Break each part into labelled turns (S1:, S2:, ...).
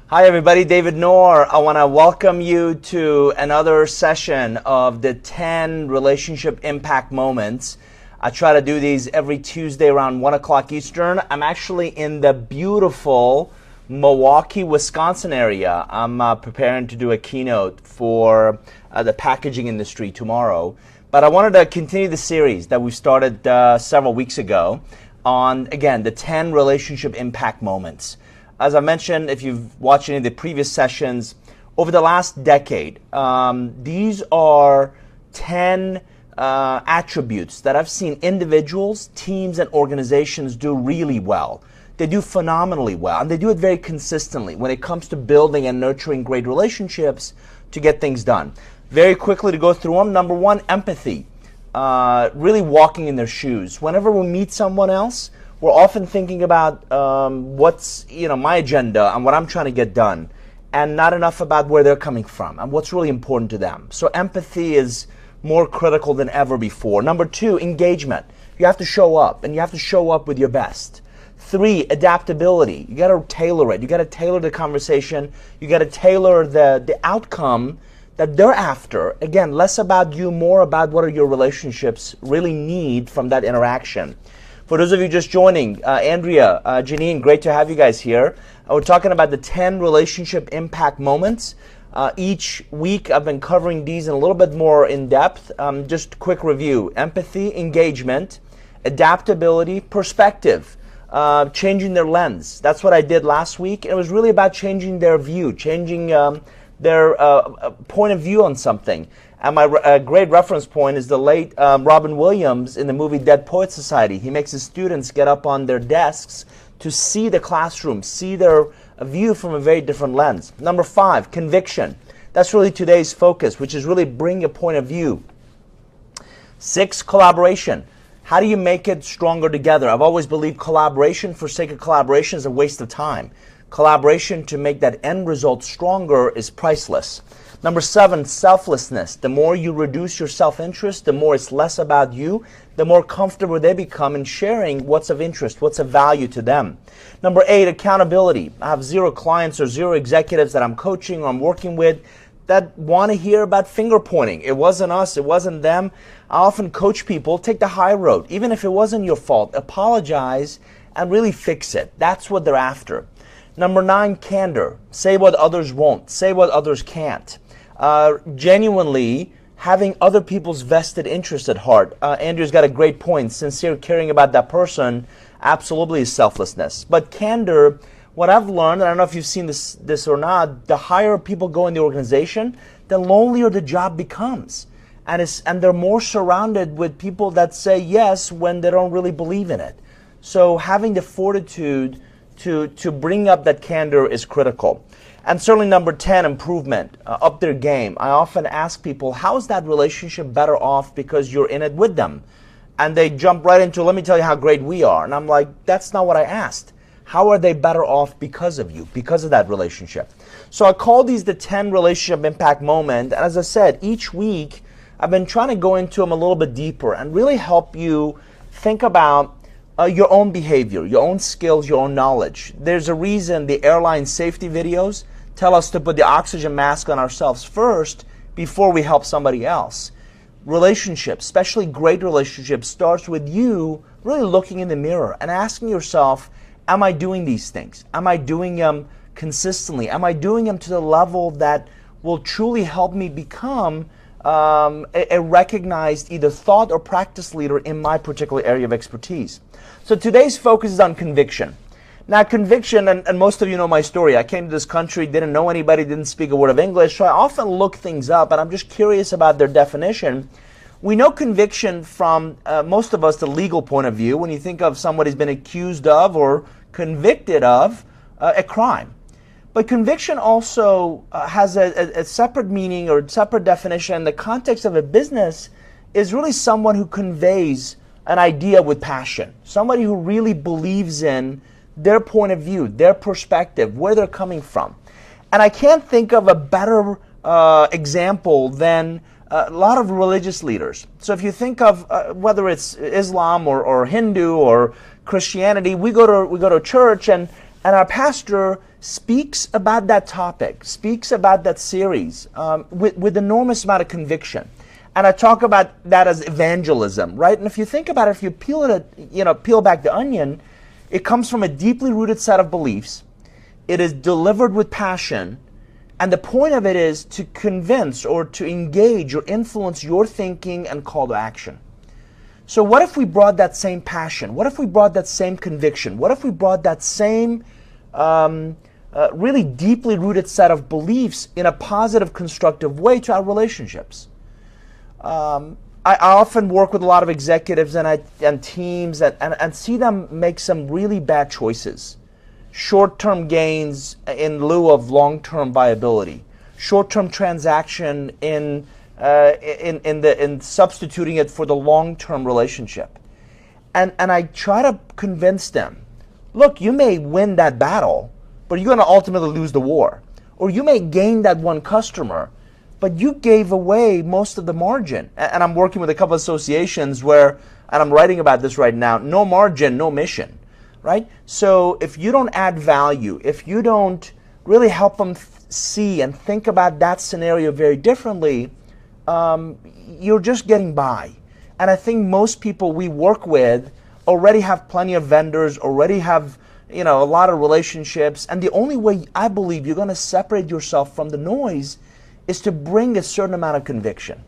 S1: Hi everybody, David Nour. I want to welcome you to another session of the 10 relationship impact moments. I try to do these every Tuesday around 1 o'clock Eastern. I'm actually in the beautiful Milwaukee, Wisconsin area. I'm preparing to do a keynote for the packaging industry tomorrow. But I wanted to continue the series that we started several weeks ago on, again, the 10 relationship impact moments. As I mentioned, if you've watched any of the previous sessions, over the last decade, these are 10 attributes that I've seen individuals, teams, and organizations do really well. They do phenomenally well, and they do it very consistently when it comes to building and nurturing great relationships to get things done. Very quickly to go through them. Number one, empathy. Really walking in their shoes. Whenever we meet someone else, we're often thinking about what's my agenda and what I'm trying to get done, and not enough about where they're coming from and what's really important to them. So empathy is more critical than ever before. Number two, engagement. You have to show up, and you have to show up with your best. 3, adaptability. You got to tailor it. You got to tailor the conversation. You got to tailor the outcome that they're after. Again, less about you, more about what are your relationships really need from that interaction. For those of you just joining, Andrea, Janine, great to have you guys here. We're talking about the 10 relationship impact moments. Each week I've been covering these in a little bit more in depth. Just quick review: empathy, engagement, adaptability, perspective, changing their lens. That's what I did last week. It was really about changing their view, changing their point of view on something. And my great reference point is the late Robin Williams in the movie Dead Poets Society. He makes his students get up on their desks to see the classroom, see their view from a very different lens. Number 5, conviction. That's really today's focus, which is really bring a point of view. 6, collaboration. How do you make it stronger together? I've always believed collaboration for sake of collaboration is a waste of time. Collaboration to make that end result stronger is priceless. Number 7, selflessness. The more you reduce your self-interest, the more it's less about you, the more comfortable they become in sharing what's of interest, what's of value to them. Number 8, accountability. I have 0 clients or 0 executives that I'm coaching or I'm working with that want to hear about finger pointing. It wasn't us, it wasn't them. I often coach people, take the high road. Even if it wasn't your fault, apologize and really fix it. That's what they're after. Number 9, candor. Say what others won't. Say what others can't. Genuinely having other people's vested interest at heart. Andrew's got a great point. Sincere caring about that person absolutely is selflessness. But candor, what I've learned, and I don't know if you've seen this or not, the higher people go in the organization, the lonelier the job becomes. And they're more surrounded with people that say yes when they don't really believe in it. So having the fortitude to bring up that candor is critical. And certainly number 10, improvement, up their game. I often ask people, how is that relationship better off because you're in it with them? And they jump right into, let me tell you how great we are. And I'm like, that's not what I asked. How are they better off because of you, because of that relationship? So I call these the 10 relationship impact moment. And as I said, each week I've been trying to go into them a little bit deeper and really help you think about your own behavior, your own skills, your own knowledge. There's a reason the airline safety videos tell us to put the oxygen mask on ourselves first before we help somebody else. Relationships, especially great relationships, starts with you really looking in the mirror and asking yourself, am I doing these things? Am I doing them consistently? Am I doing them to the level that will truly help me become a recognized either thought or practice leader in my particular area of expertise? So today's focus is on conviction. Now conviction, and most of you know my story, I came to this country, didn't know anybody, didn't speak a word of English, so I often look things up and I'm just curious about their definition. We know conviction from most of us the legal point of view when you think of somebody's been accused of or convicted of a crime. But conviction also has a separate meaning or separate definition in the context of a business is really someone who conveys an idea with passion, somebody who really believes in their point of view, their perspective, where they're coming from. And I can't think of a better example than a lot of religious leaders. So if you think of whether it's Islam or Hindu or Christianity, we go to church and And our pastor speaks about that topic, speaks about that series with enormous amount of conviction. And I talk about that as evangelism, right? And if you think about it, if you peel back the onion, it comes from a deeply rooted set of beliefs. It is delivered with passion. And the point of it is to convince or to engage or influence your thinking and call to action. So what if we brought that same passion? What if we brought that same conviction? What if we brought that same really deeply rooted set of beliefs in a positive, constructive way to our relationships? I often work with a lot of executives and teams and see them make some really bad choices. Short-term gains in lieu of long-term viability. Short-term transaction in substituting it for the long-term relationship. And I try to convince them, look, you may win that battle, but you're going to ultimately lose the war. Or you may gain that one customer, but you gave away most of the margin. And I'm working with a couple of associations where, and I'm writing about this right now, no margin, no mission, right? So if you don't add value, if you don't really help them see and think about that scenario very differently, you're just getting by. And I think most people we work with already have plenty of vendors, already have a lot of relationships, and the only way I believe you're going to separate yourself from the noise is to bring a certain amount of conviction.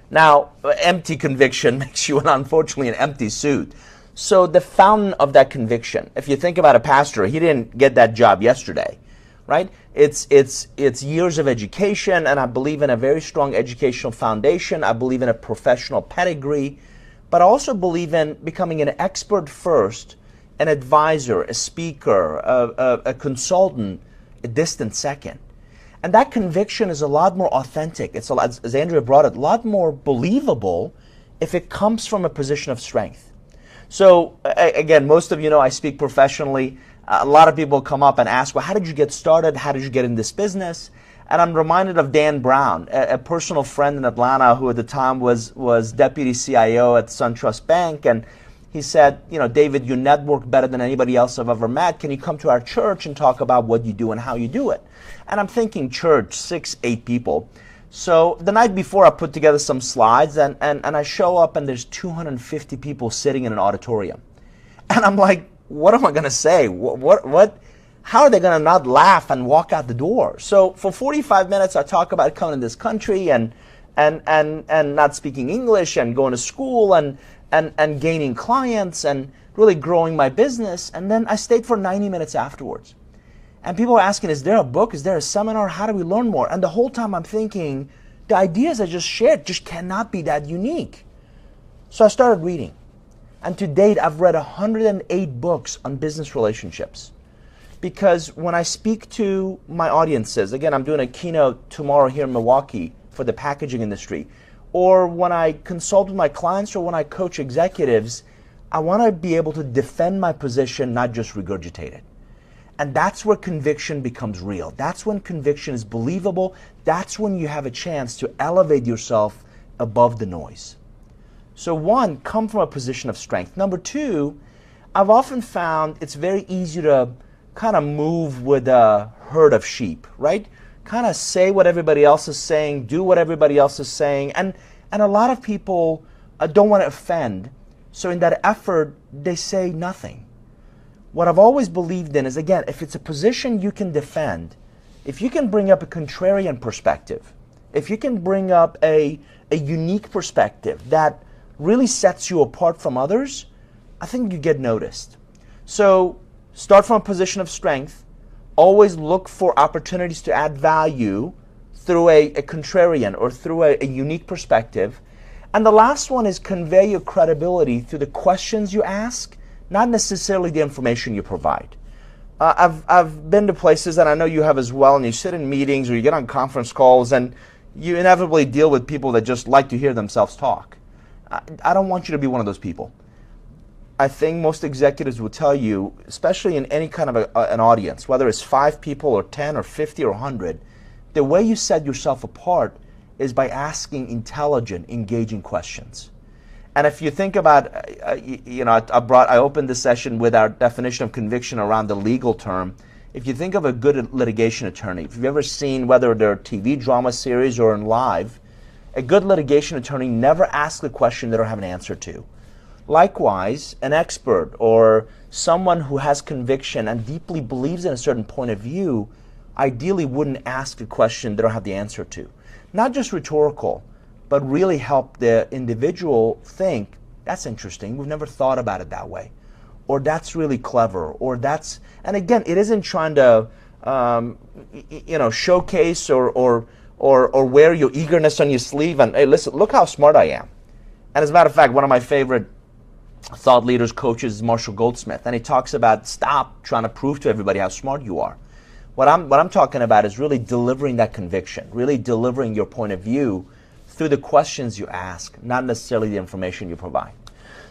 S1: Now, empty conviction makes you, unfortunately, an empty suit. So the fountain of that conviction, if you think about a pastor, he didn't get that job yesterday, right? It's years of education, and I believe in a very strong educational foundation. I believe in a professional pedigree, but I also believe in becoming an expert first, an advisor, a speaker, a consultant, a distant second. And that conviction is a lot more authentic. It's, as Andrea brought it, a lot more believable if it comes from a position of strength. So again, most of you know I speak professionally. A lot of people come up and ask, well, how did you get started? How did you get in this business? And I'm reminded of Dan Brown, a personal friend in Atlanta who at the time was deputy CIO at SunTrust Bank. And he said, David, you network better than anybody else I've ever met. Can you come to our church and talk about what you do and how you do it? And I'm thinking church, 6, 8 people. So the night before I put together some slides and I show up and there's 250 people sitting in an auditorium. And I'm like, what am I going to say? How are they going to not laugh and walk out the door? So for 45 minutes I talk about coming to this country and not speaking English and going to school and gaining clients and really growing my business. And then I stayed for 90 minutes afterwards. And people are asking, is there a book? Is there a seminar? How do we learn more? And the whole time I'm thinking, the ideas I just shared just cannot be that unique. So I started reading. And to date, I've read 108 books on business relationships. Because when I speak to my audiences, again, I'm doing a keynote tomorrow here in Milwaukee for the packaging industry, or when I consult with my clients or when I coach executives, I want to be able to defend my position, not just regurgitate it. And that's where conviction becomes real. That's when conviction is believable. That's when you have a chance to elevate yourself above the noise. So one, come from a position of strength. Number two, I've often found it's very easy to kind of move with a herd of sheep, right? Kind of say what everybody else is saying, do what everybody else is saying. And a lot of people don't want to offend. So in that effort, they say nothing. What I've always believed in is, again, if it's a position you can defend, if you can bring up a contrarian perspective, if you can bring up a unique perspective that really sets you apart from others, I think you get noticed. So start from a position of strength, always look for opportunities to add value through a contrarian or through a unique perspective. And the last one is convey your credibility through the questions you ask, not necessarily the information you provide. I've been to places, and I know you have as well, and you sit in meetings or you get on conference calls and you inevitably deal with people that just like to hear themselves talk. I don't want you to be one of those people. I think most executives will tell you, especially in any kind of an audience, whether it's 5 people or 10 or 50 or 100, the way you set yourself apart is by asking intelligent, engaging questions. And if you think about, I opened this session with our definition of conviction around the legal term. If you think of a good litigation attorney, if you've ever seen, whether they're TV drama series or in live, a good litigation attorney never asks a question they don't have an answer to. Likewise, an expert or someone who has conviction and deeply believes in a certain point of view ideally wouldn't ask a question they don't have the answer to. Not just rhetorical, but really help the individual think, that's interesting, we've never thought about it that way. Or that's really clever, or that's, and again, it isn't trying to, showcase or wear your eagerness on your sleeve and, hey, listen, look how smart I am. And as a matter of fact, one of my favorite thought leaders, coaches is Marshall Goldsmith, and he talks about stop trying to prove to everybody how smart you are. What I'm talking about is really delivering that conviction, really delivering your point of view through the questions you ask, not necessarily the information you provide.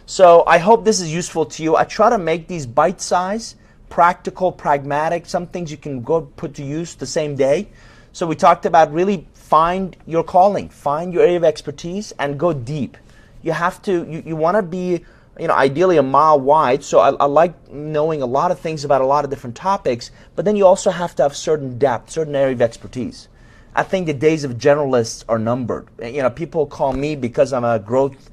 S1: So I hope this is useful to you. I try to make these bite-sized, practical, pragmatic, some things you can go put to use the same day. So we talked about really find your calling, find your area of expertise, and go deep. You have to, you want to be, ideally a mile wide. So I like knowing a lot of things about a lot of different topics, but then you also have to have certain depth, certain area of expertise. I think the days of generalists are numbered. People call me because I'm a growth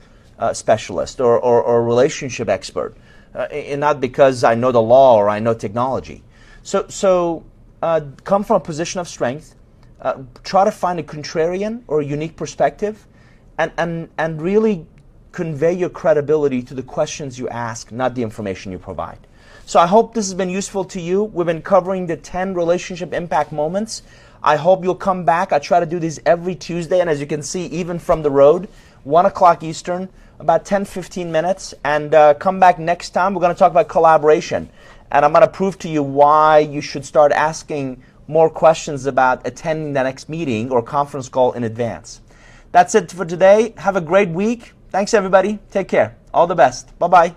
S1: specialist or a relationship expert, and not because I know the law or I know technology. So come from a position of strength, try to find a contrarian or a unique perspective, and really convey your credibility to the questions you ask, not the information you provide. So I hope this has been useful to you. We've been covering the 10 relationship impact moments. I hope you'll come back. I try to do these every Tuesday, and as you can see, even from the road, 1 o'clock Eastern, about 10-15 minutes, and come back next time. We're going to talk about collaboration, and I'm going to prove to you why you should start asking more questions about attending the next meeting or conference call in advance. That's it for today. Have a great week. Thanks, everybody. Take care. All the best. Bye-bye.